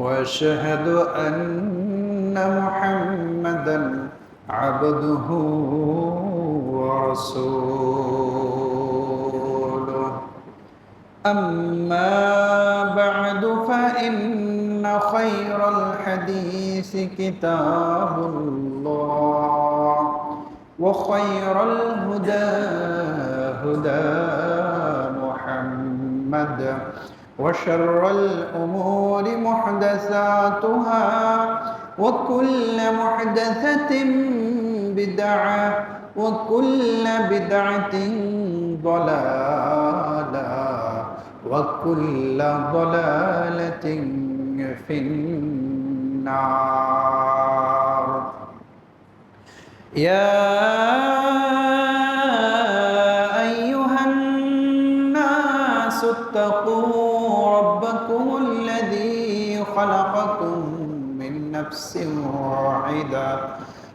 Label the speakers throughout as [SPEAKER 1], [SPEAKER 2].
[SPEAKER 1] وأشهد أن محمدا عبده ورسوله أما بعد فإن خير الحديث كتاب الله وخير الهدى هدى محمد وشر الأمور محدثاتها وكل محدثة بدعة وكل بدعة ضلالة وكل ضلالة في النار يا أيها الناس اتقوا ربكم الذي خلقكم من نفس واحدة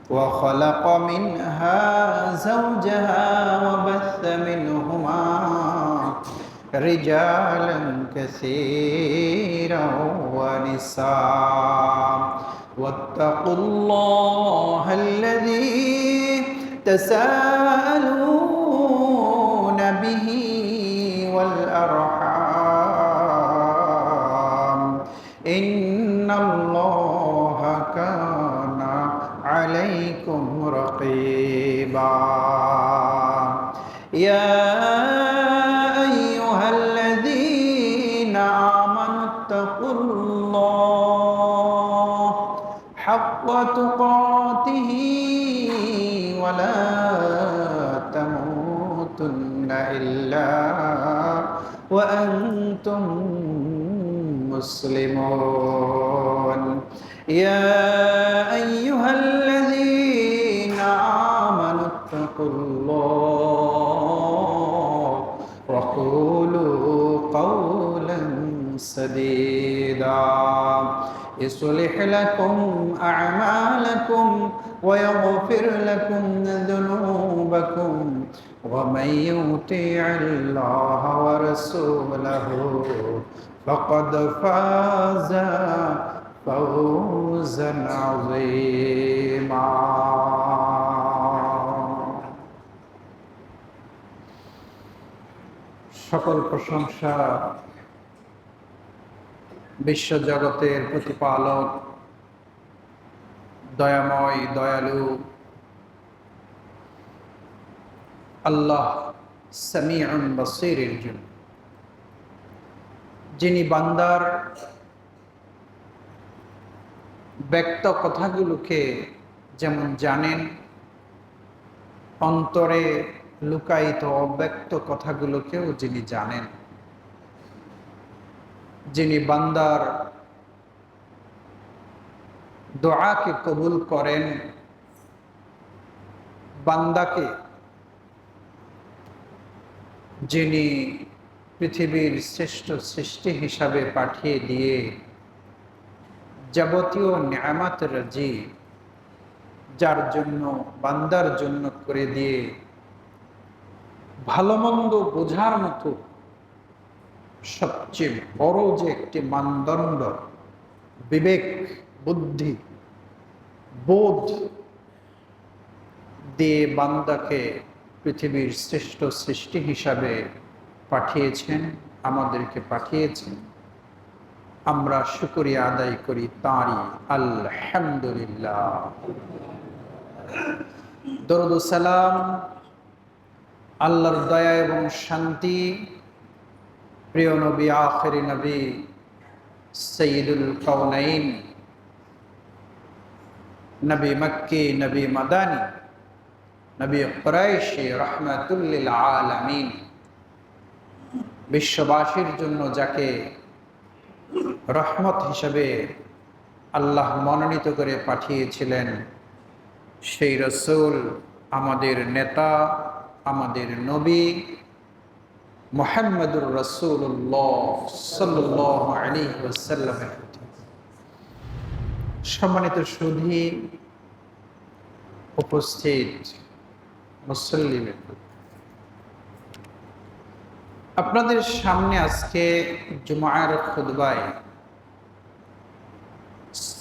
[SPEAKER 1] وخلق منها زوجها وبث منهما رجالا كثيرا ونساء واتقوا الله الذي تساءلون به والأرحام إن الله كان عليكم رقيبا يا أيها الذين آمنوا اتقوا الله حق تقاته ولا تموتن إلا وأنتم مسلمون يا أيها الذين آمنوا اتقوا الله وقولوا قولا سديدا يصلح لكم أعمالكم ويغفر لكم ذنوبكم ومن يطيع الله ورسوله فقد فاز فوزا عظيما সকল প্রশংসা বিশ্বজগতের প্রতিপালক দয়াময় দয়ালু আল্লাহ সামিউন বাসীরের জন্য, যিনি বান্দার ব্যক্ত কথাগুলোকে যেমন জানেন, অন্তরে লুকায়িত অব্যক্ত কথাগুলোকেও যিনি জানেন, যিনি বান্দার দোয়াকে কবুল করেন, বান্দাকে যিনি পৃথিবীর শ্রেষ্ঠ সৃষ্টি হিসাবে পাঠিয়ে দিয়ে যাবতীয় নিয়ামত রাজি যার জন্য বান্দার জন্য করে দিয়ে ভালো মন্দ বোঝার মতো সবচেয়ে বড় যে একটি মানদণ্ড, বিবেক বুদ্ধি বোধ দিয়ে বান্দাকে পৃথিবীর শ্রেষ্ঠ সৃষ্টি হিসাবে পাঠিয়েছেন, আমাদেরকে পাঠিয়েছেন, আমরা শুকরিয়া আদায় করি তাঁরই। আলহামদুলিল্লাহ। দরুদ ও সালাম, আল্লাহর দয়া এবং শান্তি প্রিয় নবী, আখিরি নবী, সৈয়দুল কাউনাইন, নবী মক্কি, নবী মাদানী, নবী কুরাইশি, রাহমাতুল লিল আলামিন, বিশ্ববাসীর জন্য যাকে রহমত হিসেবে আল্লাহ মনোনীত করে পাঠিয়েছিলেন, সেই রাসূল, আমাদের নেতা, আমাদের নবী মুহাম্মদুর রাসূলুল্লাহ সাল্লাল্লাহু আলাইহি ওয়াসাল্লামের প্রতি। সম্মানিত সুধী উপস্থিত মুসল্লিদের, আপনাদের সামনে আজকে জুমার খুতবায়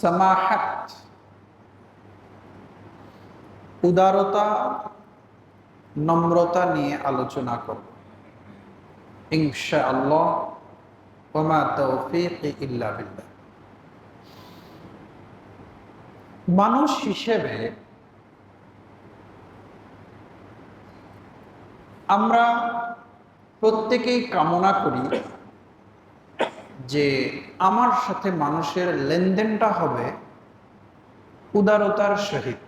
[SPEAKER 1] সামাহাত, উদারতা, নম্রতা নিয়ে আলোচনা করব ইনশাআল্লাহ। ওয়া মা তাওফীকি ইল্লা বিল্লাহ। মানুষ হিসেবে আমরা প্রত্যেকেই কামনা করি যে আমার সাথে মানুষের লেনদেনটা হবে উদারতার সহিত,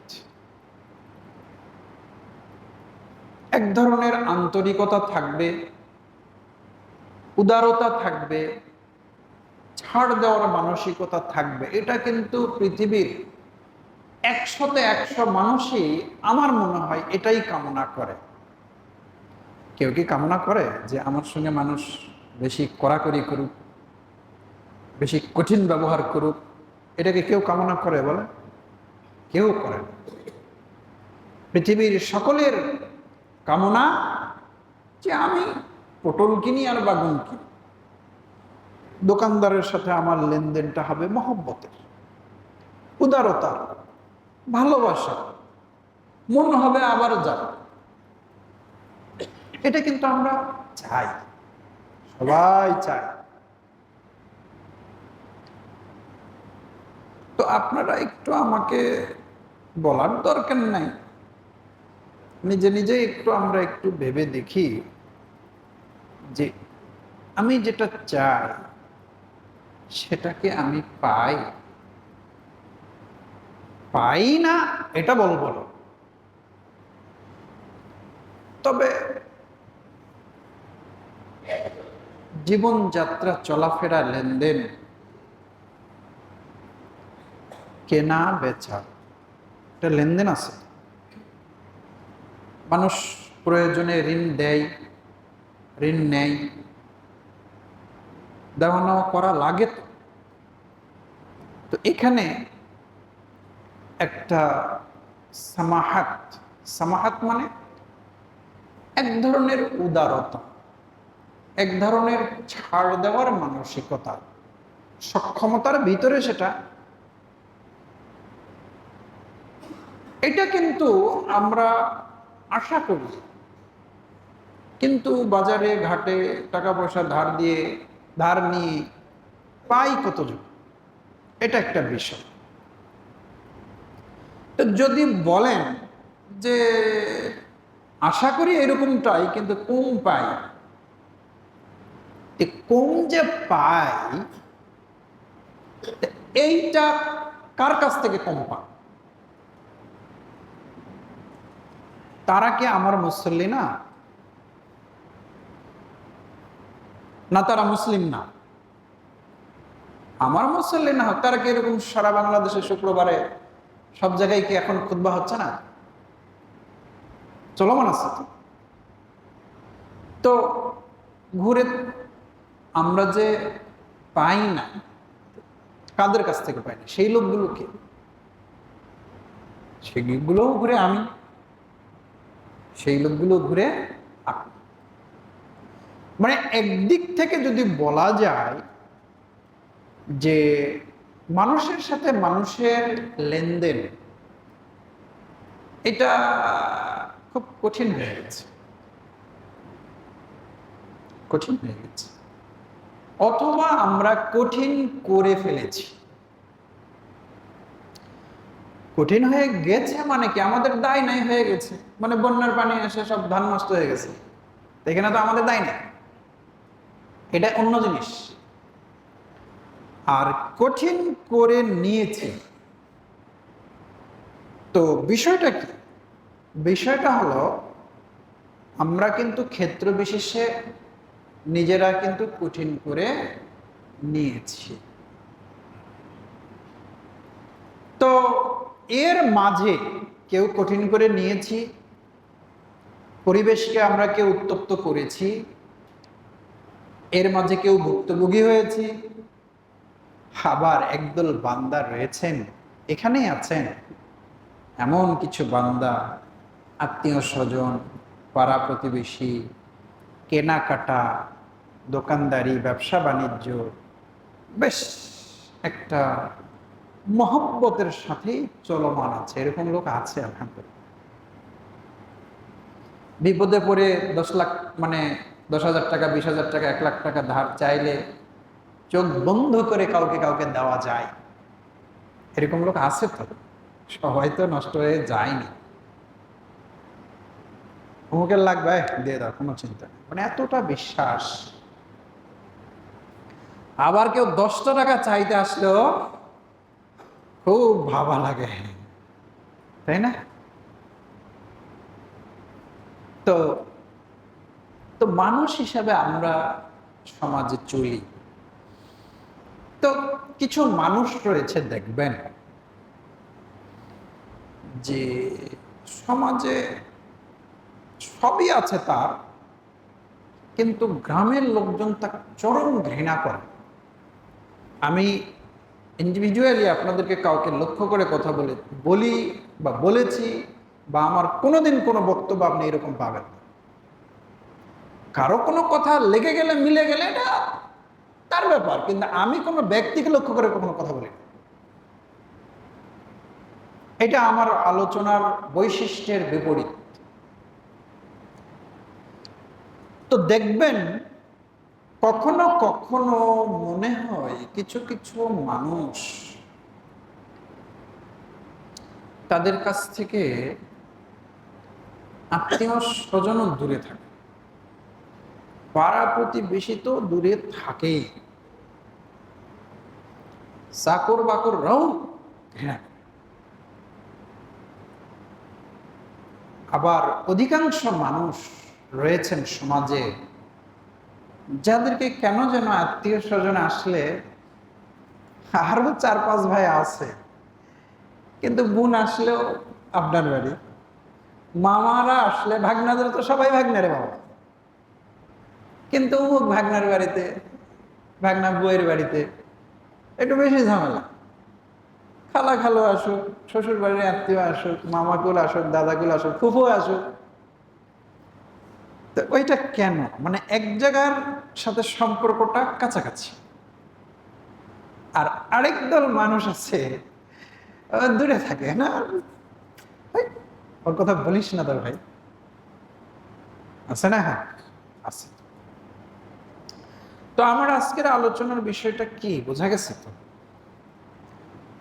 [SPEAKER 1] এক ধরনের আন্তরিকতা থাকবে, উদারতা থাকবে, ছাড় দেওয়ার মানসিকতা থাকবে। এটা কিন্তু পৃথিবীর 100-তে 100 মানুষই আমার মনে হয় এটাই কামনা করে। কেউ কি কামনা করে যে আমার সঙ্গে মানুষ বেশি কড়াকড়ি করুক, বেশি কঠিন ব্যবহার করুক? এটাকে কেউ কামনা করে বলে? কেউ করে না। পৃথিবীর সকলের কামনা যে আমি পটল কিনি আর বাগুন কিনি, দোকানদারের সাথে আমার লেনদেনটা হবে মহব্বতের, উদারতা, ভালোবাসা, মন হবে আবার যাব। এটা কিন্তু আমরা চাই, সবাই চাই। তো আপনারা একটু আমাকে বলার দরকার নাই, নিজে নিজে একটু আমরা একটু ভেবে দেখি যে আমি যেটা চাই সেটাকে আমি পাই পাই না এটা বলবো না। তবে জীবনযাত্রা, চলাফেরা, লেনদেন, কেনা বেচা, এটা লেনদেন আছে। মানুষ প্রয়োজনে ঋণ দেয়, ঋণ নেয়, দেওয়া নেওয়া করা লাগে। তো এখানে একটা সামাহাত, সামাহাত মানে এক ধরনের উদারতা, এক ধরনের ছাড় দেওয়ার মানসিকতা, সক্ষমতার ভিতরে সেটা। এটা কিন্তু আমরা আশা করি, কিন্তু বাজারে ঘাটে টাকা পয়সা ধার নিয়ে পাই কতজন, এটা একটা বিষয়। তো যদি বলেন যে আশা করি এরকমটাই, কিন্তু কম পাই, কম যে পাই এইটা কার কাছ থেকে কম পায়? তারা কি আমার মুসল্লি না? না তারা মুসলিম না? আমার মুসল্লি না হোক, তারা কি এরকম সারা বাংলাদেশে শুক্রবারে সব জায়গায় কি এখন খুতবা হচ্ছে না? চলমান আছে তো। তো ঘুরে আমরা যে পাই না, কাদের কাছ থেকে পাই না? সেই লোকগুলোকে, সেগুলো ঘুরে আমি, সেই লোকগুলো ঘুরে আপনি। মানে একদিক থেকে যদি বলা যায় যে মানুষের সাথে মানুষের লেনদেন এটা খুব কঠিন হয়ে গেছে, কঠিন হয়ে গেছে, অথবা আমরা কঠিন করে ফেলেছি। কঠিন হয়ে গেছে মানে কি? আমাদের দায় নাই হয়ে গেছে, মানে বন্যার পানি এসে সব ধান নষ্ট হয়ে গেছে, এখানে তো আমাদের দায় নেই, এটা অন্য জিনিস। আর কঠিন করে নিয়েছি, তো বিষয়টা কি? বিষয়টা হলো আমরা কিন্তু ক্ষেত্র বিশেষে নিজেরা কিন্তু কঠিন করে নিয়েছি। তো এর মাঝে কেউ কঠিন করে নিয়েছি, পরিবেশকে আমরা কেউ উত্তপ্ত করেছি, এর মাঝে কেউ ভুক্তভোগী হয়েছি, আবার একদল বান্দা রয়েছেন, এখানেই আছেন এমন কিছু বান্দা, আত্মীয় স্বজন, পাড়া প্রতিবেশী, কেনাকাটা, দোকানদারি, ব্যবসা বাণিজ্য, বেশ একটা মহব্বতের সাথেই চলমান আছে, এরকম লোক আছে আলহামদুলিল্লাহ। বিপদে পড়ে 10 লাখ, মানে 10,000 টাকা, 20,000 টাকা, 1 লাখ টাকা ধার চাইলে চোখ বন্ধ করে কাউকে কাউকে দেওয়া যায়, এরকম লোক আছে তো। সবাই তো নষ্ট হয়ে যায়নি। অমুকের লাগবে, দিয়ে দাও, কোনো চিন্তা নেই, মানে এতটা বিশ্বাস। আবার কেউ 10টা টাকা চাইতে আসলেও খুব ভাবা লাগে, তাই না? তো তো মানুষ হিসাবে আমরা সমাজে চলি। তো কিছু মানুষ রয়েছে দেখবেন যে সমাজে সবই আছে তার, কিন্তু গ্রামের লোকজন তাকে চরম ঘৃণা করে। আমি ইন্ডিভিজুয়ালি আপনাদেরকে কাউকে লক্ষ্য করে কথা বলি বা বলেছি, বা আমার কোনোদিন কোনো বক্তব্য আপনি এরকম পাবেন না। কারো কোনো কথা লেগে গেলে, মিলে গেলে এটা তার ব্যাপার, কিন্তু আমি কোনো ব্যক্তিকে লক্ষ্য করে কখনো কথা বলি না। এটা আমার আলোচনার বৈশিষ্ট্যের বিপরীত। তো দেখবেন কখনো কখনো মনে হয় কিছু কিছু মানুষ তাদের কাছ থেকে আত্মীয় স্বজনও দূরে থাকে, পাড়া প্রতিবেশী তো দূরে থাকেই, চাকর বাকররাও ঘৃণা করে। আবার অধিকাংশ মানুষ রয়েছেন সমাজে যাদেরকে কেন যেন আত্মীয় স্বজন আসলে, আরো 4-5 ভাই আছে, কিন্তু বোন আসলেও আপনার বাড়ি, মামারা আসলে, ভাগনাদের তো সবাই ভাগনারে বাবা, কিন্তু অমুক ভাগনার বাড়িতে, ভাগনা বউয়ের বাড়িতে একটু বেশি ঝামেলা। খালা খালো আসুক, শ্বশুর বাড়ির আত্মীয় আসুক, মামাকুল আসুক, দাদাকুল আসুক, ফুফু আসুক। তো ওইটা কেন? মানে এক জায়গার সাথে সম্পর্কটা কাছাকাছি, আর আরেক দল মানুষ আছে দূরে থাকে না। এই, ওর কথা বলিস না তোর ভাই, আছে না? হ্যাঁ, আছে। তো আমার আজকের আলোচনার বিষয়টা কি বোঝা গেছে তো?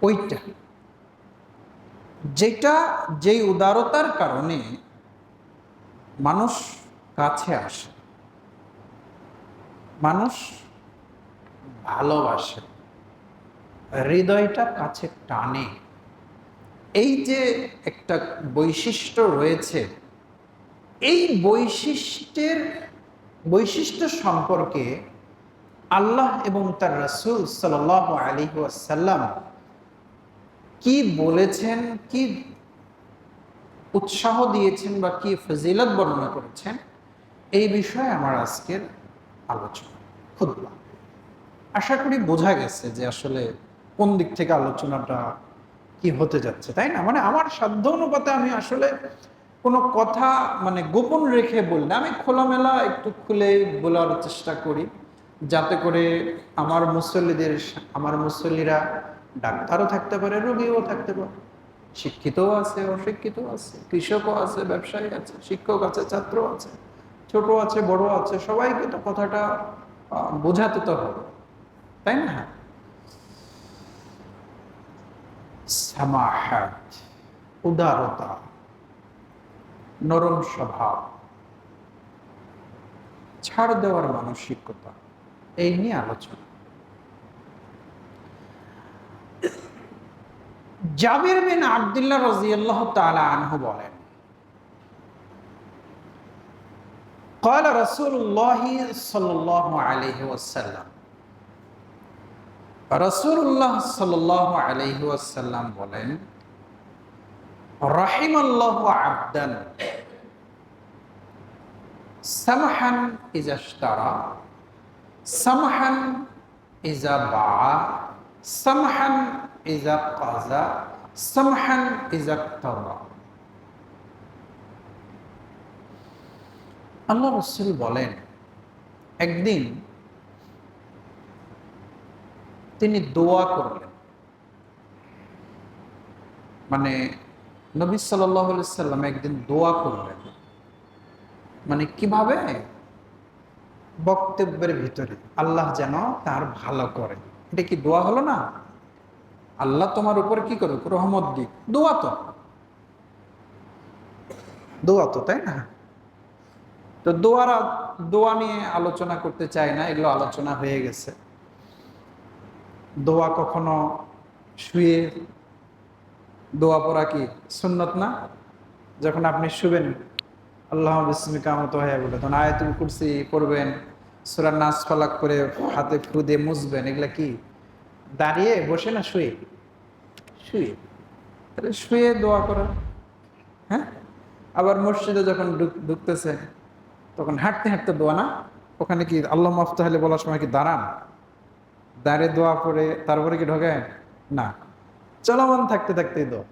[SPEAKER 1] ওইটা, যেই উদারতার কারণে মানুষ কাছে আসে, মানুষ ভালোবাসে, হৃদয়টা কাছে টানে, এই যে একটা বৈশিষ্ট্য রয়েছে, এই বৈশিষ্ট্য সম্পর্কে আল্লাহ এবং তার রাসূল সাল্লাল্লাহু আলাইহি ওয়াসাল্লাম কি বলেছেন, কি উৎসাহ দিয়েছেন, বা কি ফজিলত বর্ণনা করেছেন, এই বিষয়ে আমার আজকের আলোচনা, খুতবা। আশা করি বোঝা গেছে যে আসলে কোন দিক থেকে আলোচনাটা কি হতে যাচ্ছে, তাই না? মানে আমার সাধ্য অনুপাতে আমি আসলে কোনো কথা মানে গোপন রেখে বলি না, আমি খোলামেলা একটু খুলে বলার চেষ্টা করি, যাতে করে আমার মুসল্লিরা ডাক্তারও থাকতে পারে, রোগীও থাকতে পারে, শিক্ষিতও আছে, অশিক্ষিতও আছে, কৃষকও আছে, ব্যবসায়ী আছে, শিক্ষক আছে, ছাত্র আছে, ছোট আছে, বড় আছে, সবাইকে তো কথাটা বোঝাতে তো হবে, তাই না? সামাহাত, উদারতা, নরম স্বভাব, ছাড় দেওয়ার মানসিকতা, এই নিয়ে আলোচনা। জাবির বিন আব্দুল্লাহ রাদিয়াল্লাহু তাআলা আনহু বলেন, قال رسول الله صلى الله عليه وسلم, রাসূলুল্লাহ সাল্লাল্লাহু আলাইহি ওয়াসাল্লাম বলেন, রাহিমাল্লাহু আবদান সামহান ইযা ইশতারা, সামহান ইযা বাআ, সামহান ইযা কাযা, সামহান ইযা ইক্তারা। আল্লাহ রাসূল বলেন, একদিন তিনি দোয়া করলেন, মানে নবী সাল্লাল্লাহু আলাইহি সাল্লাম একদিন দোয়া করলেন, মানে কিভাবে, বক্তব্যের ভিতরে আল্লাহ যেন তার ভালো করে। এটা কি দোয়া হলো না? আল্লাহ তোমার উপর কি করুক, রহমত দিক, দোয়া তো, দোয়া তো, তাই না? তো দোয়া নিয়ে আলোচনা করতে চাই না, এগুলো আলোচনা হয়ে গেছে। দোয়া কখনো শুয়ে দোয়া পড়া কি সুন্নত না? যখন আপনি শুবেন, আল্লাহ বিস্মিকা মতো হয়ে বলে, তখন আয়াতুল কুরসি পড়বেন, সূরা নাস ফালাক করে হাতে ফু দিয়ে মুছবেন, এগুলা কি দাঁড়িয়ে বসে না শুয়ে? শুয়ে। তাহলে শুয়ে দোয়া করা। হ্যাঁ, আবার মসজিদে যখন ঢুকতেছে তখন হাঁটতে হাঁটতে দোয়া না? ওখানে কি আল্লাহ মাফতাহলে বলার সময় কি দাঁড়ান, দাঁড়িয়ে দোয়া পড়ে তারপরে কি ঢোকেন? না, চলমান থাকতে থাকতেই দোয়া,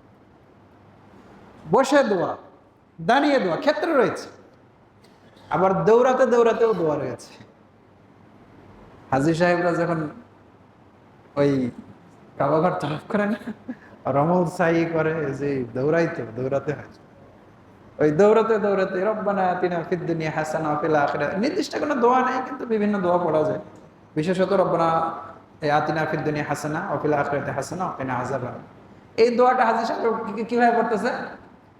[SPEAKER 1] বসে দোয়া, দাঁড়িয়ে দোয়া, ক্ষেত্র রয়েছে। আবার দৌড়াতে দৌড়াতেও দোয়া রয়েছে। হাজী সাহেবরা যখন ওই কাবাঘর তরফ করে না, রমল সাই করে, যে দৌড়াতে হয়, ওই দৌড়াতে দৌড়াতে রব্বানা আতিনা ফিদ দুনিয়া হাসানা ওয়া ফিল আখিরাহ, নির্দিষ্ট কোনো দোয়া নেই, কিন্তু বিভিন্ন দোয়া পড়া যায়। বিশেষত রব্বানা আতিনা ফিদ দুনিয়া হাসানা ওয়া ফিল আখিরাতি হাসানা ওয়া কিনা আযাবান, এই দোয়াটা হাজী সাহেব কিভাবে পড়তেছে?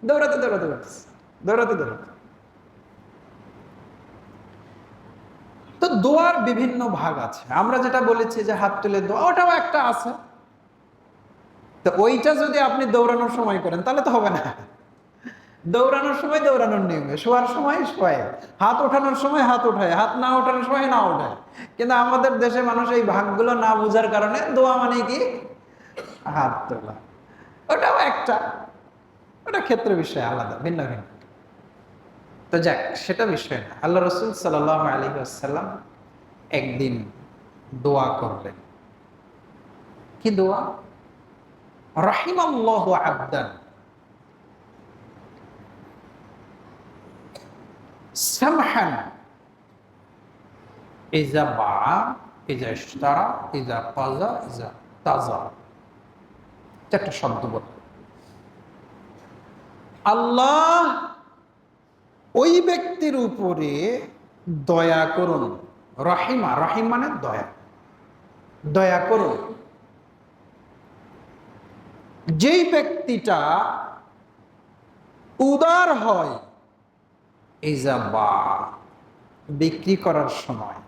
[SPEAKER 1] দৌড়াতে দৌড়াতে পড়তেছে, দৌড়াতে দৌড়াতে। তো দোয়ার বিভিন্ন ভাগ আছে। আমরা যেটা বলেছি যে হাত তুলে দোয়া, ওটাও একটা আছে। তো ওইটা যদি আপনি দৌড়ানোর সময় করেন তাহলে তো হবে না। দৌড়ানোর সময় দৌড়ানোর নিয়মে, শোয়ার সময় শোয়ে, হাত ওঠানোর সময় হাত ওঠায়, হাত না ওঠানোর সময় না ওঠায়। কিন্তু আমাদের দেশে মানুষ এই ভাগগুলো না বোঝার কারণে দোয়া মানে কি হাত তোলা, ওটাও একটা, ওটা ক্ষেত্র বিষয় আলাদা, ভিন্ন ভিন্ন। তো যাক, সেটা বিষয় না। আল্লাহ রাসূল সাল্লাল্লাহু আলাইহি ওয়াসাল্লাম একদিন দোয়া করলেন। কি দোয়া? রাহিমাল্লাহু আবদান সামহান ইযা বাআ ইযা ইশতারা ইযা কাযা ইযা তাজা। একটা শব্দ বল, আল্লাহ ওই ব্যক্তির উপরে দয়া করুন। রহিমা, রহিম মানে দয়া, দয়া করুন যেই ব্যক্তিটা উদার হয়, ইযা বা, বিক্রি করার সময়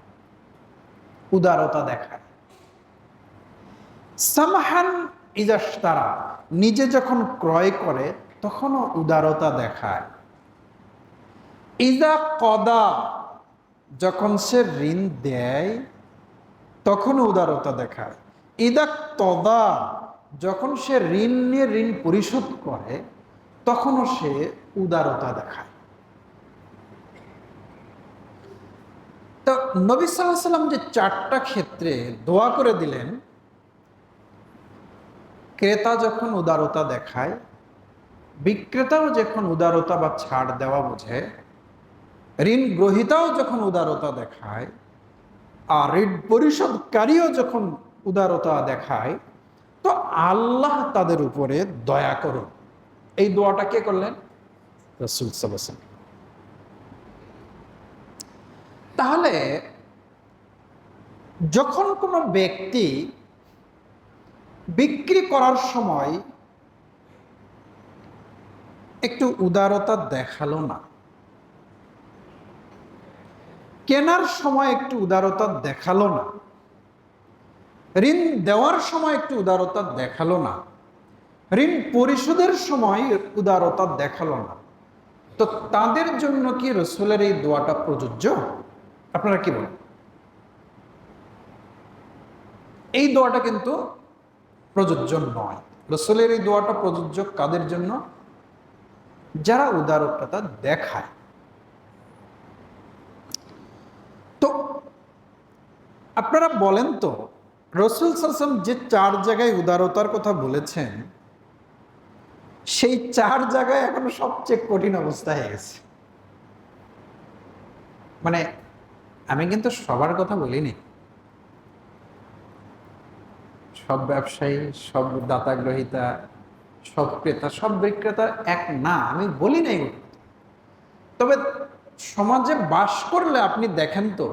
[SPEAKER 1] উদারতা দেখায়। সামহান ইযা ইশতারা, নিজে যখন ক্রয় করে তখনও উদারতা দেখায়। ইযা কদা, যখন সে ঋণ দেয় তখন উদারতা দেখায়। ইদা তদা, যখন সে ঋণ নিয়ে ঋণ পরিশোধ করে তখনও সে উদারতা দেখায়। তো নবী সাল্লাল্লাহু আলাইহি ওয়াসাল্লাম যে চারটা ক্ষেত্রে দোয়া করে দিলেন, ক্রেতা যখন উদারতা দেখায়, বিক্রেতাও যখন উদারতা বা ছাড় দেওয়া বোঝে, ঋণ গ্রহীতাও যখন উদারতা দেখায়, আর ঋণ পরিশোধকারীও যখন উদারতা দেখায়, তো আল্লাহ তাদের উপরে দয়া করুন। এই দোয়াটা কে করলেন? রাসূল সাল্লাল্লাহু আলাইহি ওয়াসাল্লাম। তাহলে যখন কোনো ব্যক্তি বিক্রি করার সময় একটু উদারতা দেখালো না, কেনার সময় একটু উদারতা দেখালো না, ঋণ দেওয়ার সময় একটু উদারতা দেখালো না, ঋণ পরিশোধের সময় উদারতা দেখালো না, তো তাদের জন্য কি রাসূলের এই দোয়াটা প্রযোজ্য? আপনারা কি বলেন? এই দোয়াটা কিন্তু প্রযোজ্য নয়। রাসূলের এই দোয়াটা প্রযোজ্য কাদের জন্য? যারা উদারতা দেখায়। তো আপনারা বলেন তো, রাসূল সাল্লাল্লাহু আলাইহি ওয়াসাল্লাম যে চার জায়গায় উদারতার কথা বলেছেন, সেই চার জায়গায় এখনো সবচেয়ে কঠিন অবস্থা হয়ে গেছে। মানে আমি কিন্তু সবার কথা বলিনি, সব ব্যবসায়ী, সব দাতা গ্রহীতা, সব ক্রেতা সব বিক্রেতা এক না, আমি বলি নাই। তবে সমাজে বাস করলে আপনি দেখেন তো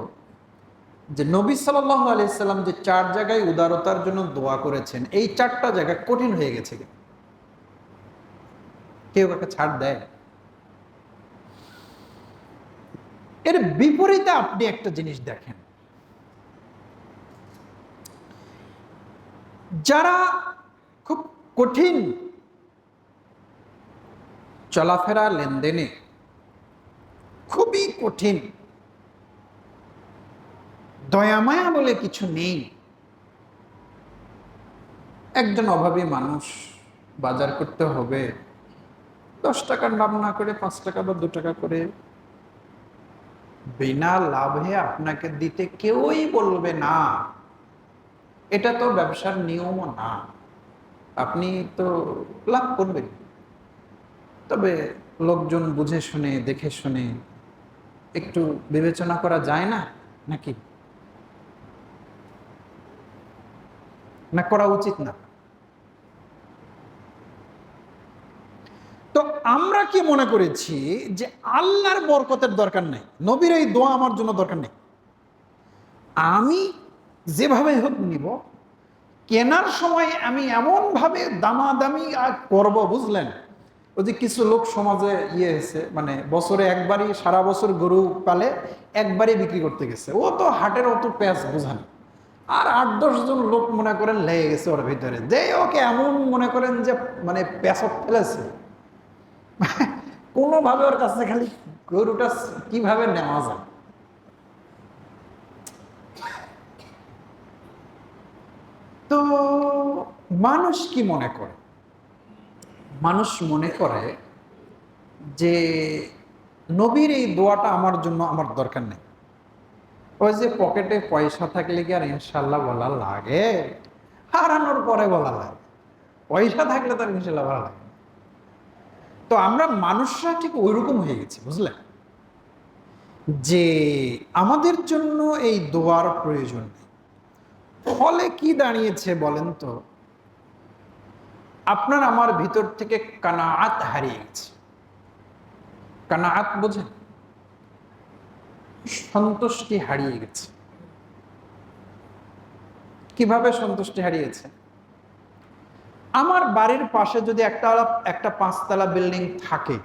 [SPEAKER 1] যে নবী সাল্লাল্লাহু আলাইহি সাল্লাম যে 4 জায়গায় উদারতার জন্য দোয়া করেছেন, এই 4টা জায়গা কঠিন হয়ে গেছে। কেউ কাকে ছাড় দেয়? এর বিপরীতে আপনি একটা জিনিস দেখেন, যারা খুব কঠিন চলাফেরা লেনদেনে, খুবই কঠিন, দয়ামায়া বলে কিছু নেই, একজন অভাবী মানুষ বাজার করতে হবে, 10 টাকার লাভ না করে 5 টাকা বা 2 টাকা করে বিনা লাভে আপনাকে দিতে কেউই বলবে না। এটা তো ব্যবসার নিয়মও না, আপনি তো লাভ করবেন। তবে লোকজন বুঝে শুনে দেখে শুনে একটু বিবেচনা করা যায় না নাকি? না করা উচিত না? তো আমরা কি মনে করেছি যে আল্লাহর বরকতের দরকার নেই, নবীর এই দোয়া আমার জন্য দরকার নেই, আমি যেভাবে হোক নিব, কেনার সময় আমি এমন ভাবে দামাদামি করব, বুঝলেন? ওই যে কিছু লোক সমাজে হয়েছে, মানে বছরে একবারই, সারা বছর গরু পালে, একবারই বিক্রি করতে গেছে, ও তো হাটের অত প্যাঁচ বোঝান, আর 8-10 জন লোক মনে করেন লেগে গেছে ওর ভিতরে, যে ওকে এমন মনে করেন যে মানে পেঁচক ফেলেছে, কোনোভাবে ওর কাছে খালি গরুটা কিভাবে নেওয়া যায়। তো মানুষ কি মনে করে? মানুষ মনে করে যে নবীর এই দোয়াটা আমার জন্য আমার দরকার নেই। ওই যে পকেটে পয়সা থাকলে কি আর ইনশাল্লাহ বলা লাগে? হারানোর পরে বলা লাগে, পয়সা থাকলে তার ইনশাল্লাহ বলা লাগে। তো আমরা মানুষরা ঠিক ওইরকম হয়ে গেছি, বুঝলেন, যে আমাদের জন্য এই দোয়ার প্রয়োজন নেই। ফলে কি দাঁড়িয়েছে বলেন তো? আপনার আমার ভিতর থেকে কানাআত হারিয়ে গেছে। কানাআত বোঝেন? সন্তুষ্টি হারিয়ে গেছে। কিভাবে সন্তুষ্টি হারিয়েছে? আমার বাড়ির পাশে যদি একটা 5 তলা বিল্ডিং থাকে,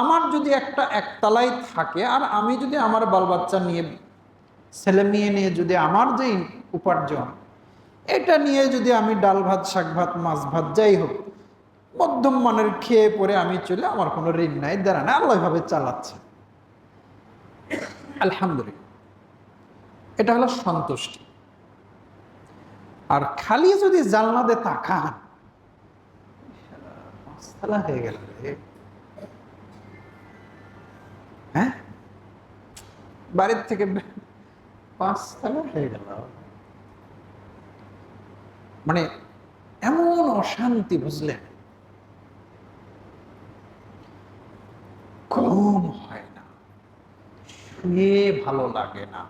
[SPEAKER 1] আমার যদি একটা 1 তলায় থাকে, আর আমি যদি আমার বাল বাচ্চা নিয়ে, ছেলে মেয়ে নিয়ে যদি আমার যে উপার্জন, এটা নিয়ে যদি আমি ডাল ভাত, শাক ভাত, মাছ ভাত, যাই হোক মধ্যম মানের খেয়ে পরে আমি চলে, আমার কোনো ঋণ নাই, দেনা নাই, আল্লাহ ভাবে চালাচ্ছে, আলহামদুলিল্লাহ, এটা হলো সন্তুষ্টি। আর খালি যদি জানলাতে তাকান, 5 তলা হয়ে গেল রে, হ্যাঁ, বাড়ির থেকে 5 তলা হয়ে গেল, মানে এমন অশান্তি, বুঝলেন? ঘুম হয় না, শুয়ে ভালো লাগে না,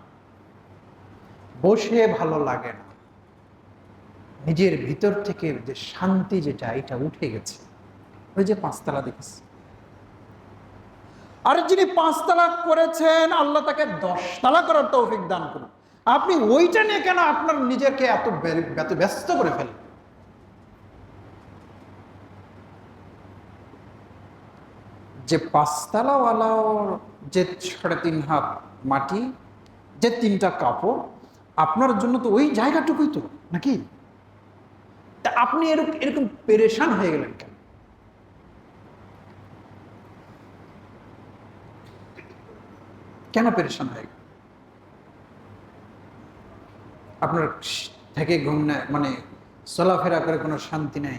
[SPEAKER 1] বসে ভালো লাগে না, নিজের ভিতর থেকে যে শান্তি, যেটা এটা উঠে গেছে। ওই যে 5 তলা দেখেছি, আর যিনি 5 তলা করেছেন, আল্লাহ তাকে 10 তলা করার তৌফিক দান করুন। আপনি ওইটা নিয়ে কেন আপনার নিজেকে এত ব্যস্ত করে ফেলেন? যে 5 তলাওয়ালার যে 3.5 হাত মাটি, যে 3টা কাপড়, আপনার জন্য তো ওই জায়গাটুকুই তো নাকি? তা আপনি এরকম পেরেশান হয়ে গেলেন কেন? কেন পেরেশান হয়ে গেল? আপনার থেকে ঘুম নেই, মানে চলাফেরা করে কোনো শান্তি নেই।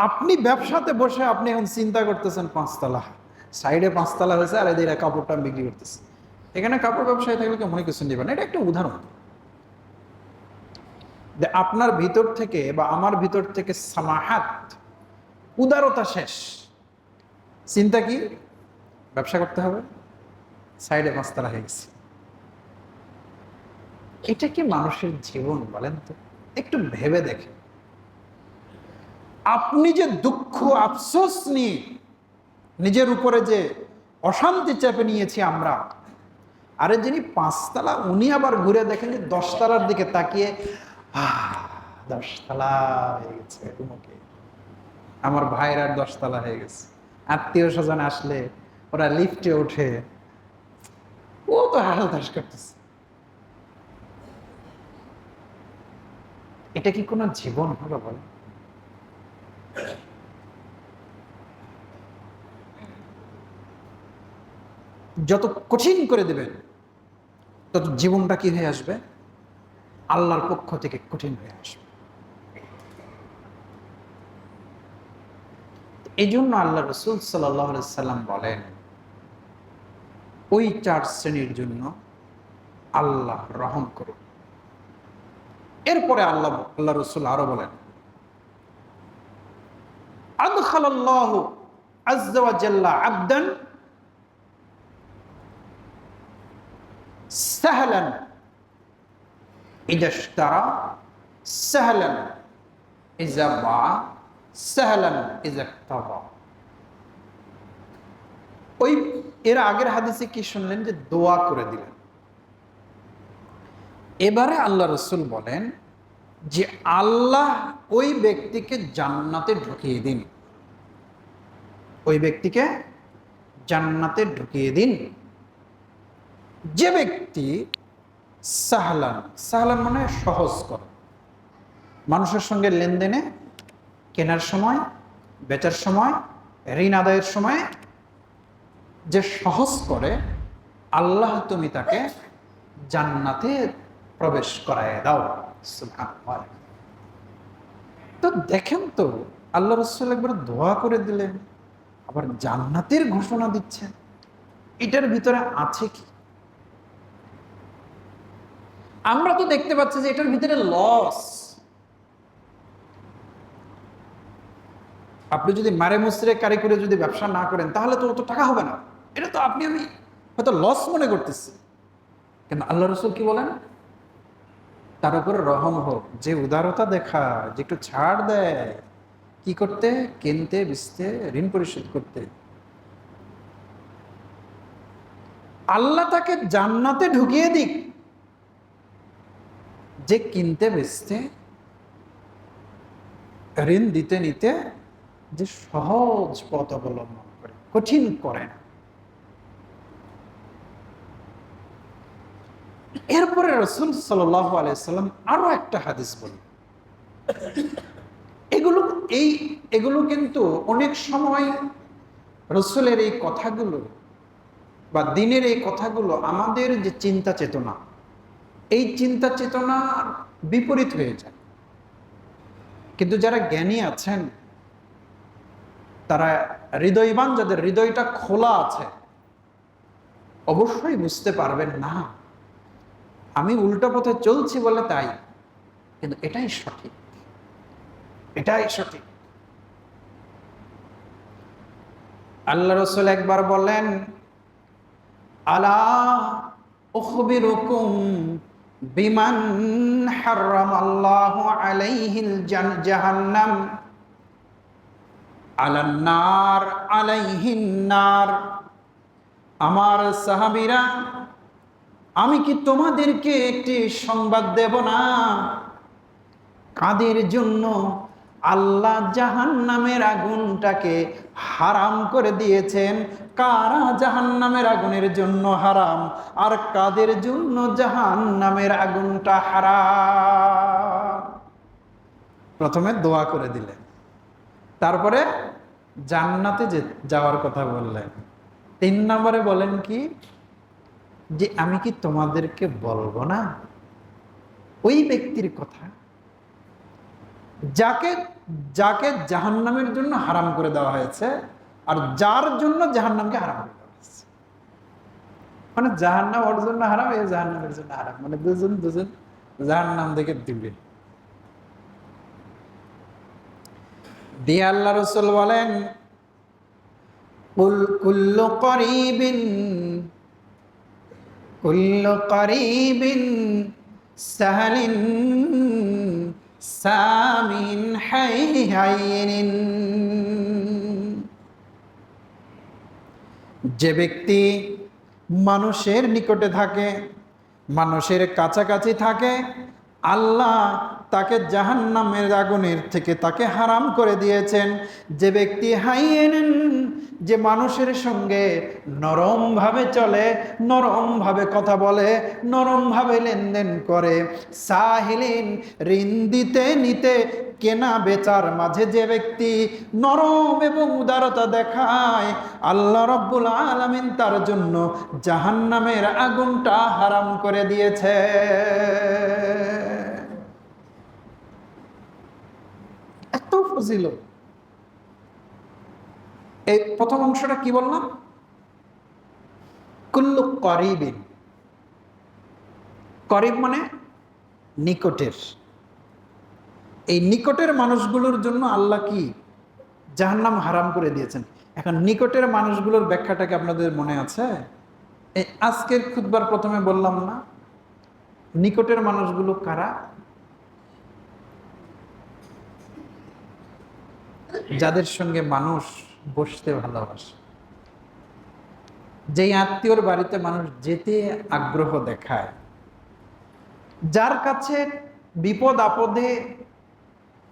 [SPEAKER 1] আপনি ব্যবসাতে বসে আপনি এখন চিন্তা করতেছেন 5 তলা, সাইডে 5 তলা হয়েছে, আর এদের কাপড়টা বিক্রি করতেছে। এখানে কাপড় ব্যবসায়ী থাকলে কেউ মনে কিছু নেবেন না। এটা একটা উদাহরণ, যে আপনার ভিতর থেকে বা আমার ভিতর থেকে সামাহাত, উদারতা শেষ। চিন্তা কি? ব্যবসা করতে হবে, সাইডে 5 তলা হয়ে গেছে। এটা কি মানুষের জীবন বলেন তো? একটু ভেবে দেখেন, আপনি যে দুঃখ আফসোস নিয়ে নিজের উপরে যে অশান্তি চেপে নিয়েছি আমরা, আরে যিনি 5 তলা উনি আবার ঘুরে দেখেন যে 10 তলার দিকে তাকিয়ে 10 তলা হয়ে গেছে, আমার ভাইয়ের আর 10 তলা হয়ে গেছে। আত্মীয় স্বজন আসলে ওরা লিফটে ওঠে, ও তো হাসাতাস করতেছে। এটা কি কোনো জীবন হলো বলে? যত কঠিন করে দেবেন তত জীবনটা কি হয়ে আসবে? আল্লাহর পক্ষ থেকে কঠিন হয়ে আসবে। এই জন্য আল্লাহ রাসূল সাল্লাল্লাহু আলাইহি সাল্লাম বলেন, ওই 4 শ্রেণীর জন্য আল্লাহ রহম করুন। এরপরে আল্লাহ রাসূল আরো বলেন, আদখালাল্লাহু আযজা ওয়া জাল্লা আবদান সাহলান ইযা ইশতারা, সাহলান ইযা বা, সাহলান ইযা ইক্তাবা। ওই এর আগের হাদিসে কি শুনলেন যে দোয়া করে দিলেন। এবারে আল্লাহ রাসূল বলেন যে আল্লাহ ওই ব্যক্তিকে জান্নাতে ঢুকিয়ে দিন, ওই ব্যক্তিকে জান্নাতে ঢুকিয়ে দিন যে ব্যক্তি সাহলান, সাহলান মানে সহজ করে, মানুষের সঙ্গে লেনদেনে, কেনার সময়, বেচার সময়, ঋণ আদায়ের সময় যে সহজ করে, আল্লাহ তুমি তাকে জান্নাতে প্রবেশ করায় দাও। সুবহানাল্লাহ। তো দেখেন তো, আল্লাহ রাসূল একবার দোয়া করে দিলেন, আবার জান্নাতের ঘোষণা দিচ্ছেন। এটার ভিতরে আছে কি? আমরা তো দেখতে পাচ্ছি যে এটার ভিতরে লস। আপনি যদি মারে মুসরে কারি করে যদি ব্যবসা না করেন তাহলে তো অত টাকা হবে না। এটা তো আপনি আমি হয়তো লস মনে করতেছি, কিন্তু আল্লাহ রাসূল কি বলেন? তার উপরে রহম হোক, যে উদারতা দেখায়, যে একটু ছাড় দেয়, কি করতে? কিনতে বেচতে, ঋণ পরিশোধ করতে। আল্লাহ তাকে জান্নাতে ঢুকিয়ে দিক, যে কিনতে বেচতে, ঋণ দিতে নিতে যে সহজ পথ অবলম্বন করে, কঠিন করে না। এরপরে রাসূল সাল্লাল্লাহু আলাইহি সাল্লাম আরো একটা হাদিস বলেন। এগুলো কিন্তু অনেক সময় রাসূলের এই কথাগুলো বা দ্বীনের এই কথাগুলো আমাদের যে চিন্তা চেতনা, এই চিন্তা চেতনার বিপরীত হয়ে যায়। কিন্তু যারা জ্ঞানী আছেন, তারা হৃদয়বান, যাদের হৃদয়টা খোলা আছে, অবশ্যই বুঝতে পারবেন না আমি উল্টো পথে চলছি বলে তাই, কিন্তু এটাই সঠিক, এটাই সঠিক। আল্লাহ রাসূল একবার বলেন, আলা উখবিরুকুম বিমান হারামাল্লাহু আলাইহিল জাহান্নাম আলান নার আলাইহিন নার। আমার সাহাবীরা, আমি কি তোমাদেরকে একটি সংবাদ দেব না কাদের জন্য আল্লাহ জাহান্নামের আগুনটাকে হারাম করে দিয়েছেন? কারা জাহান্নামের আগুনের জন্য হারাম, আর কাদের জন্য জাহান্নামের আগুনটা হারাম? প্রথমে দোয়া করে দিলেন, তারপরে জান্নাতে যাওয়ার কথা বললেন। 3 নম্বরে বলেন কি, যে আমি কি তোমাদেরকে বলবো না ওই ব্যক্তির কথা যাকে যাকে জাহান্নামের জন্য হারাম করে দেওয়া হয়েছে, আর যার জন্য জাহান্নামকে হারাম করে দেওয়া হয়েছে। মানে জাহান্নাম ওর জন্য হারাম, এই জাহান্নামের জন্য হারাম, মানে দুজন জাহান্নাম থেকে দিবে। দিয়ে আল্লাহ রাসূল বলেন, কুল্লু করিবিন সাহলিন সামিন হাইহাইনিন, যে ব্যক্তি মানুষের নিকটে থাকে, মানুষের কাছাকাছি থাকে, আল্লাহ তাকে জাহান্নামের আগুনের থেকে তাকে হারাম করে দিয়েছেন। যে ব্যক্তি হাইয়েন, যে মানুষের সঙ্গে নরমভাবে চলে, নরমভাবে কথা বলে, নরমভাবে লেনদেন করে, সাহিলিন, ঋণ দিতে নিতে কেনা বেচার মাঝে যে ব্যক্তি নরম এবং উদারতা দেখায়, আল্লাহ রাব্বুল আলামিন তার জন্য জাহান্নামের আগুনটা হারাম করে দিয়েছে। এত ফজিলত। এই প্রথম অংশটা কি বললাম? কুল্লু করিবিন, করিব মানে নিকটের। এই নিকটের মানুষগুলোর জন্য আল্লাহ কি জাহান্নাম হারাম করে দিয়েছেন। এখন নিকটের মানুষগুলোর ব্যাখ্যাটা কি আপনাদের মনে আছে? এই আজকের খুতবার প্রথমে বললাম না, নিকটের মানুষগুলো কারা? যাদের সঙ্গে মানুষ বসতে ভালোবাসে, যেই আত্মীয়র বাড়িতে মানুষ যেতে আগ্রহ দেখায়, যার কাছে বিপদ আপদে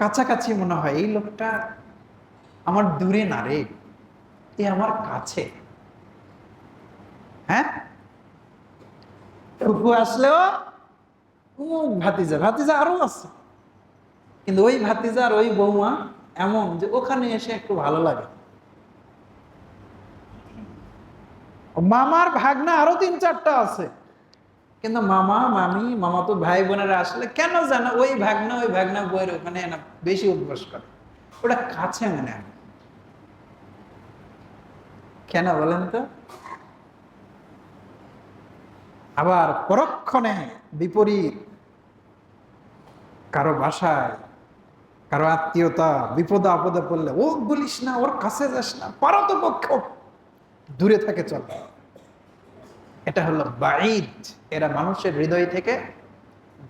[SPEAKER 1] কাছাকাছি মনে হয় এই লোকটা আমার দূরে না রে, এ আমার কাছে। হ্যাঁ, ফুফু আসলেও ভাতিজা, ভাতিজা আরো আছে, কিন্তু ওই ভাতিজা আর ওই বৌমা এমন যে ওখানে এসে একটু ভালো লাগে। মামার ভাগনা আরো 3-4টা আছে, কিন্তু মামা মামি মামা তো ভাই বোনেরা আসলে কেন জানো ওই ভাগনা বইয়ের ওখানে না বেশি উদ্বাস করে, ওটা কাছে মনে হয়। কেন বলেন তো? আবার পরক্ষণে বিপরীত, কারো বাসায় কারো আত্মীয়তা বিপদে আপদে পড়লে ও বলিস না, ওর কাছে যাস না, পারতপক্ষ দূরে থাকে চল। এটা হলো বাঈদ, এরা মানুষের হৃদয় থেকে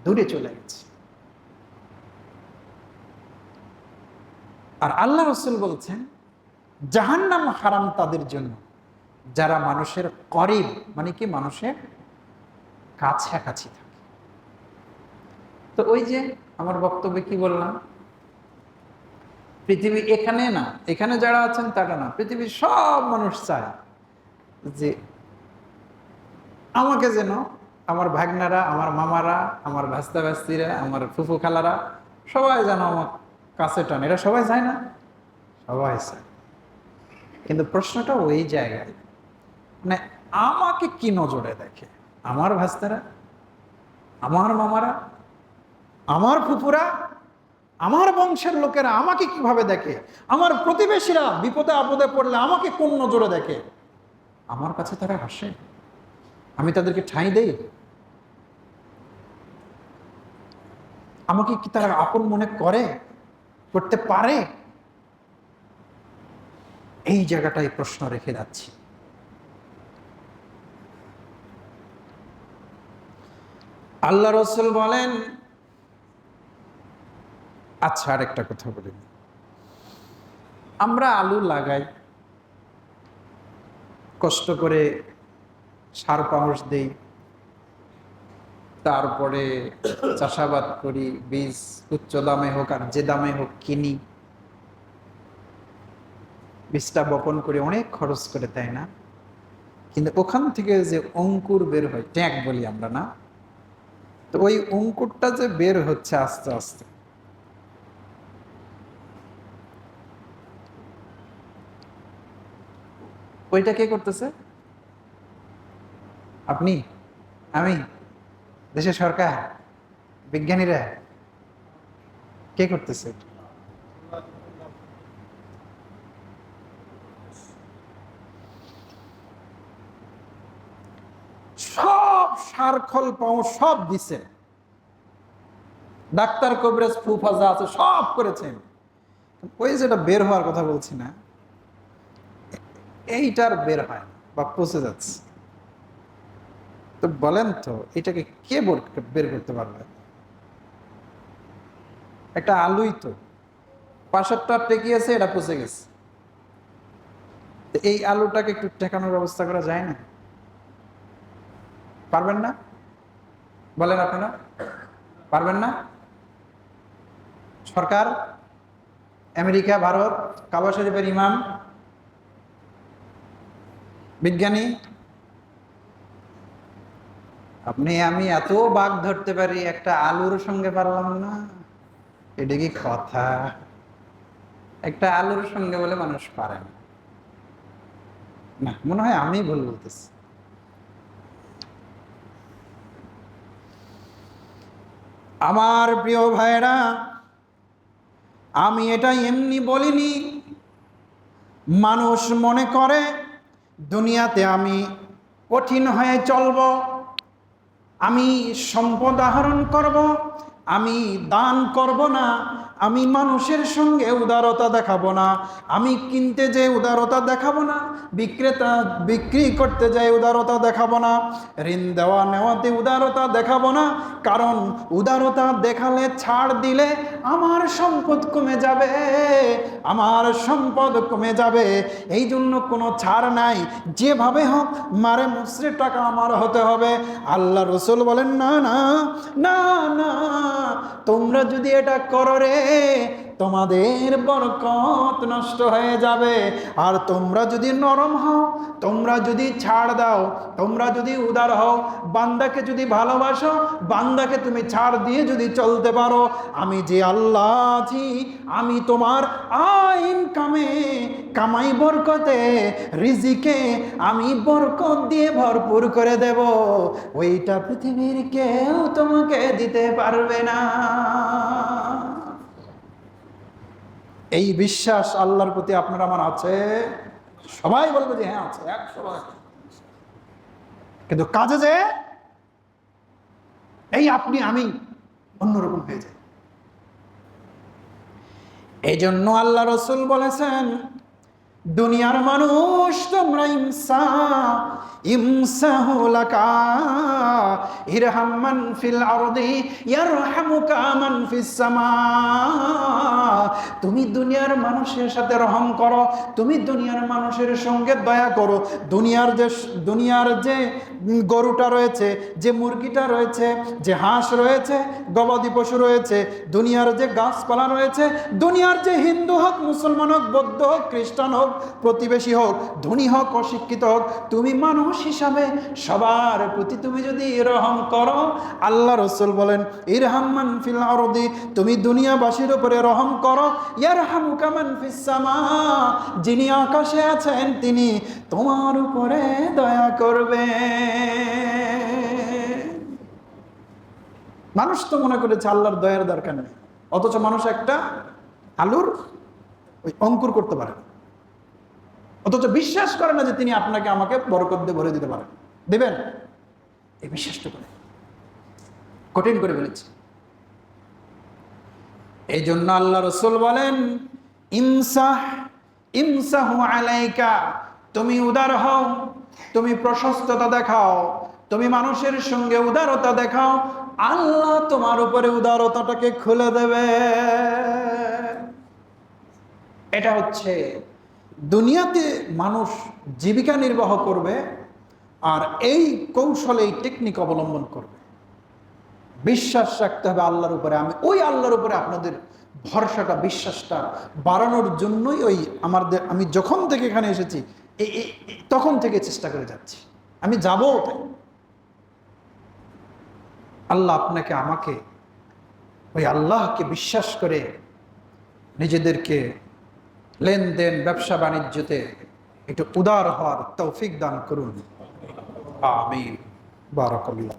[SPEAKER 1] দূরে চলে গেছে। আর আল্লাহ রাসূল বলছেন জাহান্নাম হারাম তাদের জন্য যারা মানুষের করিব, মানে কি মানুষের কাছাকাছি থাকে। তো ওই যে আমার বক্তব্যে কি বললাম, পৃথিবী এখানে না, এখানে যারা আছেন তারা না, পৃথিবীর সব মানুষ চায় যে আমাকে যেন আমার ভাগনারা, আমার মামারা, আমার ভাস্তা ভাস্তিরা, আমার ফুফু খালারা সবাই যেন আমার কাছে টান। এরা সবাই চায় না? সবাই চায়। কিন্তু প্রশ্নটা ওই জায়গায়, মানে আমাকে কি নজরে দেখে আমার ভাস্তারা, আমার মামারা, আমার ফুফুরা, আমার বংশের লোকেরা আমাকে কিভাবে দেখে, আমার প্রতিবেশীরা বিপদে আপদে পড়লে আমাকে কোন নজরে দেখে, আমার কাছে তারা হাসে, আমি তাদেরকে ঠাঁই দেই, আমাকে কি তারা আপন মনে করে, করতে পারে? এই জায়গাটাই প্রশ্ন রেখে যাচ্ছি। আল্লাহ রাসূল বলেন, আচ্ছা আরেকটা কথা বলি, আমরা আলু লাগাই, কষ্ট করে সার পাউশ দেই, তারপরে চাষাবাদ করি, বীজ উচ্চ দামে হোক আর যে দামে হোক কিনি, বীজটা বপন করে অনেক খরচ করে, তাই না? কিন্তু ওখান থেকে যে অঙ্কুর বের হয়, ট্যাঁক বলি আমরা না, তো ওই অঙ্কুরটা যে বের হচ্ছে আস্তে আস্তে, ওইটা কে করতেছে? আপনি, আমি, দেশের সরকার, বিজ্ঞানীরা? কে করতেছে? সব সার খোল পাও সব দিছে, ডাক্তার কবিরাজ ফুফা যা আছে সব করেছেন, ওই যেটা বের হওয়ার কথা বলছি না, এইটার বের হয় না বা পচে যাচ্ছে। তো বলেন তো এটাকে কে বের করতে পারবে? একটা আলুই তো, পাশেরটা টেকিয়েছে, এটা পচে গেছে। এই আলুটাকে একটু ঠেকানোর ব্যবস্থা করা যায় না? পারবেন না? বলেন আপনারা পারবেন না? সরকার, আমেরিকা, ভারত, কাবা শরীফের ইমাম, বিজ্ঞানী, আপনি আমি এত বাঘ ধরতে পারি, একটা আলুর সঙ্গে পারলাম না? এটা কি কথা? একটা আলুর সঙ্গে বলে মানুষ পারে না? না, মনে হয় আমি ভুল বলতেছি। আমার প্রিয় ভাইরা, আমি এটা এমনি বলিনি। মানুষ মনে করে দুনিয়াতে আমি কঠিন হয়ে চলব, আমি সম্পদ আহরণ করব, আমি দান করব না, আমি মানুষের সঙ্গে উদারতা দেখাবো না, আমি কিনতে যে উদারতা দেখাবো না, বিক্রেতা বিক্রি করতে যাই উদারতা দেখাবো না, ঋণ দেওয়া নেওয়াতে উদারতা দেখাবো না। কারণ উদারতা দেখালে, ছাড় দিলে আমার সম্পদ কমে যাবে, আমার সম্পদ কমে যাবে। এই জন্য কোনো ছাড় নাই, যেভাবে হোক মারে মুসরে টাকা আমার হতে হবে। আল্লাহ রসুল বলেন, না না না না, তোমরা যদি এটা করো রে, তোমাদের বরকত নষ্ট হয়ে যাবে। আর তোমরা যদি নরম হও, তোমরা যদি ছাড় দাও, তোমরা যদি উদার হও, বান্দাকে যদি ভালোবাসো, বান্দাকে তুমি ছাড় দিয়ে যদি চলতে পারো, আমি যে আল্লাহ আছি, আমি তোমার ইনকামে, কামাই বরকতে, রিজিকে আমি বরকত দিয়ে ভরপুর করে দেব। ওইটা পৃথিবীর কেউ তোমাকে দিতে পারবে না। এই বিশ্বাস আল্লাহর প্রতি আপনার আমার আছে? সবাই বলবে যে হ্যাঁ আছে, 100%। কিন্তু কাজে যে এই আপনি আমি অন্যরকম হয়ে যায়। এই জন্য আল্লাহ রসুল বলেছেন, দুনিয়ার মানুষ তোমরা ইমসাহু লাকা ইরহাম মান ফিল আরদি ইয়ারহামুকা মান ফিস সামা। তুমি দুনিয়ার মানুষের সাথে রহম করো, তুমি দুনিয়ার মানুষের সঙ্গে দয়া করো। দুনিয়ার যে গরুটা রয়েছে, যে মুরগিটা রয়েছে, যে হাঁস রয়েছে, গবাদি পশু রয়েছে, দুনিয়ার যে গাছপালা রয়েছে, দুনিয়ার যে হিন্দু হোক, মুসলমান হোক, বৌদ্ধ হোক, খ্রিস্টান হোক, প্রতিবেশী হোক, ধনী হোক, অশিক্ষিত হোক, তুমি মানুষ হিসাবে সবার প্রতি তুমি যদি রহম করো, আল্লাহ রসুল বলেন, ইরহাম মান ফিল আরদি, তুমি দুনিয়াবাসীর উপরে রহম করো, ইয়ারহামুকা মান ফিস সামা, যিনি আকাশে আছেন তিনি তোমার উপরে দয়া করবে। মানুষ তো মনে করেছে আল্লাহর দয়ার দরকার নেই, অথচ মানুষ একটা আলুর ওই অঙ্কুর করতে পারে, অথচ বিশ্বাস করে না যে তিনি আপনাকে আমাকে বরকত দিয়ে ভরে দিতে পারেন, দেবেন। এই বিশ্বাসটা করে কঠিন করে ফেলেছে। এই জন্য আল্লাহ রসুল বলেন, ইমসাহু আলাইকা, তুমি উদার হও, তুমি প্রশস্ততা দেখাও, তুমি মানুষের সঙ্গে উদারতা দেখাও, আল্লাহ তোমার উপরে উদারতাটাকে খুলে দেবে। এটা হচ্ছে দুনিয়াতে মানুষ জীবিকা নির্বাহ করবে, আর এই কৌশলে, এই টেকনিক অবলম্বন করবে। বিশ্বাস রাখতে হবে আল্লাহর উপরে। আমি ওই আল্লাহর উপরে আপনাদের ভরসাটা, বিশ্বাসটা বাড়ানোর জন্যই আমি যখন থেকে এখানে এসেছি তখন থেকে চেষ্টা করে যাচ্ছি, আমি যাবো তাই। আল্লাহ আপনাকে আমাকে ওই আল্লাহকে বিশ্বাস করে নিজেদেরকে লেনদেন, ব্যবসা বাণিজ্যতে একটু উদার হওয়ার তৌফিক দান করুন। আমিন। বারাকাল্লাহ।